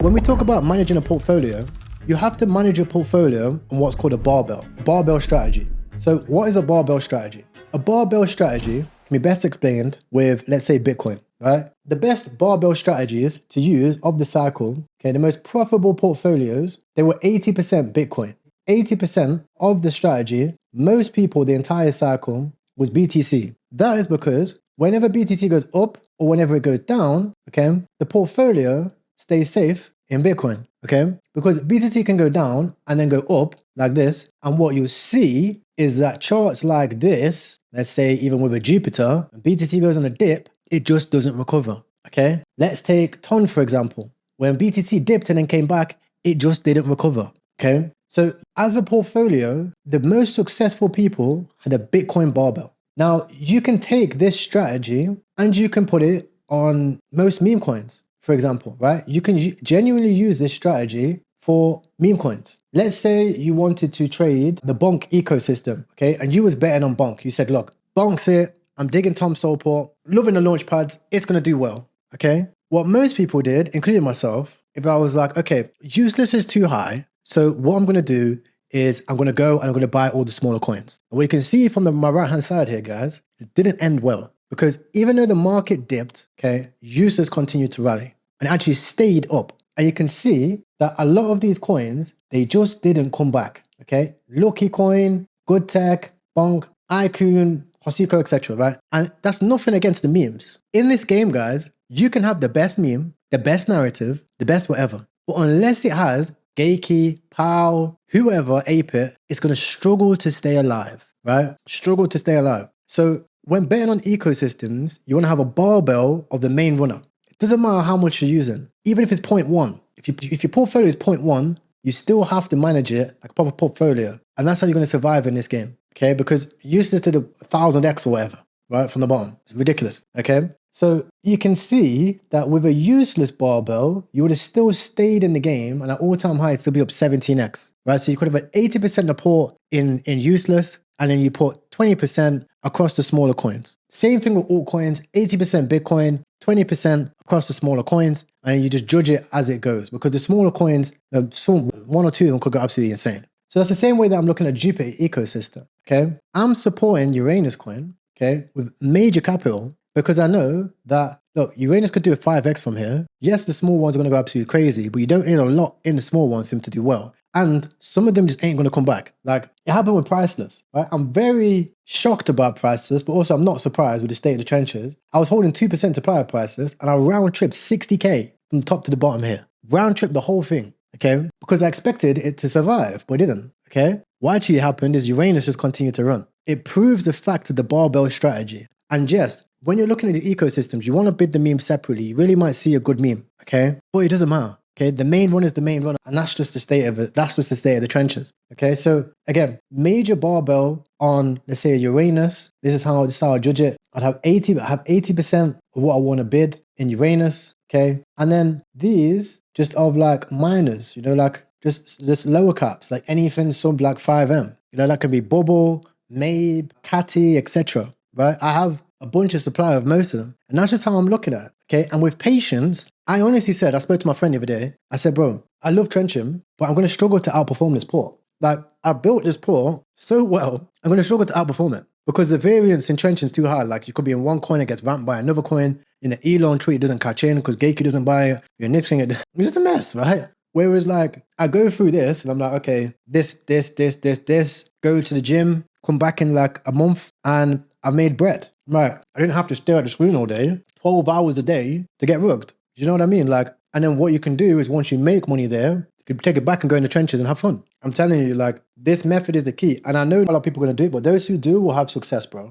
When we talk about managing a portfolio, you have to manage your portfolio on what's called a barbell strategy. So what is a barbell strategy? A barbell strategy can be best explained with, let's say, Bitcoin, right? The best barbell strategies to use of the cycle, okay, the most profitable portfolios, they were 80% Bitcoin. 80% of the strategy, most people, the entire cycle, was BTC. That is because whenever BTC goes up or whenever it goes down, okay, the portfolio stays safe in Bitcoin, okay? Because BTC can go down and then go up like this. And what you'll see is that charts like this, let's say even with a Jupiter, when BTC goes on a dip, it just doesn't recover, okay? Let's take TON, for example. When BTC dipped and then came back, it just didn't recover, okay? So as a portfolio, the most successful people had a Bitcoin barbell. Now, you can take this strategy and you can put it on most meme coins, for example, right? You can genuinely use this strategy for meme coins. Let's say you wanted to trade the Bonk ecosystem, okay? And you was betting on Bonk. You said, look, Bonk's it. I'm digging Tom Solport, loving the launch pads. It's going to do well, okay? What most people did, including myself, if I was like, okay, useless is too high. So what I'm going to do is I'm going to go and I'm going to buy all the smaller coins. And we can see from my right-hand side here, guys, it didn't end well. Because even though the market dipped, okay, useless continued to rally and actually stayed up. And you can see that a lot of these coins, they just didn't come back, okay? Lucky Coin, Good Tech, Bonk, Icon, Hosiko, etc., right? And that's nothing against the memes. In this game, guys, you can have the best meme, the best narrative, the best whatever. But unless it has Gakey, Pow, whoever ape it, it's going to struggle to stay alive, right? Struggle to stay alive. So when betting on ecosystems, you want to have a barbell of the main runner. It doesn't matter how much you're using, even if it's 0.1. If your portfolio is 0.1, you still have to manage it like a proper portfolio. And that's how you're going to survive in this game, okay? Because useless to the 1000x or whatever, right? From the bottom. It's ridiculous, okay? So you can see that with a useless barbell, you would have still stayed in the game and at all-time high, it'd still be up 17x, right? So you could have had 80% support in useless, and then you put 20% across the smaller coins. Same thing with altcoins, 80% Bitcoin, 20% across the smaller coins, and then you just judge it as it goes because the smaller coins, one or two of them could go absolutely insane. So that's the same way that I'm looking at Jupiter ecosystem, okay? I'm supporting Uranus coin, okay, with major capital because I know that, look, Uranus could do a 5x from here. Yes, the small ones are going to go absolutely crazy, but you don't need a lot in the small ones for them to do well. And some of them just ain't going to come back. Like, it happened with Priceless, right? I'm very shocked about Priceless, but also I'm not surprised with the state of the trenches. I was holding 2% supply of Priceless, and I round-tripped 60K from top to the bottom here. Round-tripped the whole thing, okay? Because I expected it to survive, but it didn't, okay? What actually happened is Uranus just continued to run. It proves the fact of the barbell strategy. And yes, when you're looking at the ecosystems, you want to bid the meme separately. You really might see a good meme, okay? But it doesn't matter. Okay, the main one is the main runner, and that's just the state of it. That's just the state of the trenches. Okay, so again, major barbell on, let's say, Uranus. This is how I judge it. I'd have 80% of what I want to bid in Uranus. Okay, and then these just of like minors, you know, like just lower caps, like anything sub like 5M. You know, that could be Bubble, Mabe, Catty, etc. Right? I have a bunch of supply of most of them, and that's just how I'm looking at it. Okay, and with patience, I honestly said, I spoke to my friend the other day, I said, bro, I love trenching, but I'm going to struggle to outperform this port. Like, I built this port so well, I'm going to struggle to outperform it because the variance in trenching is too high. Like, you could be in one coin, it gets ramped by another coin, in an Elon tweet, it doesn't catch in because Gakey doesn't buy it, you're nitpicking it. It's just a mess, right? Whereas, like, I go through this and I'm like, okay, this, go to the gym, come back in like a month, and I made bread. Right, I didn't have to stare at the screen all day, 12 hours a day to get rugged. You know what I mean? Like, and then what you can do is once you make money there, you can take it back and go in the trenches and have fun. I'm telling you, like, this method is the key. And I know a lot of people are going to do it, but those who do will have success, bro.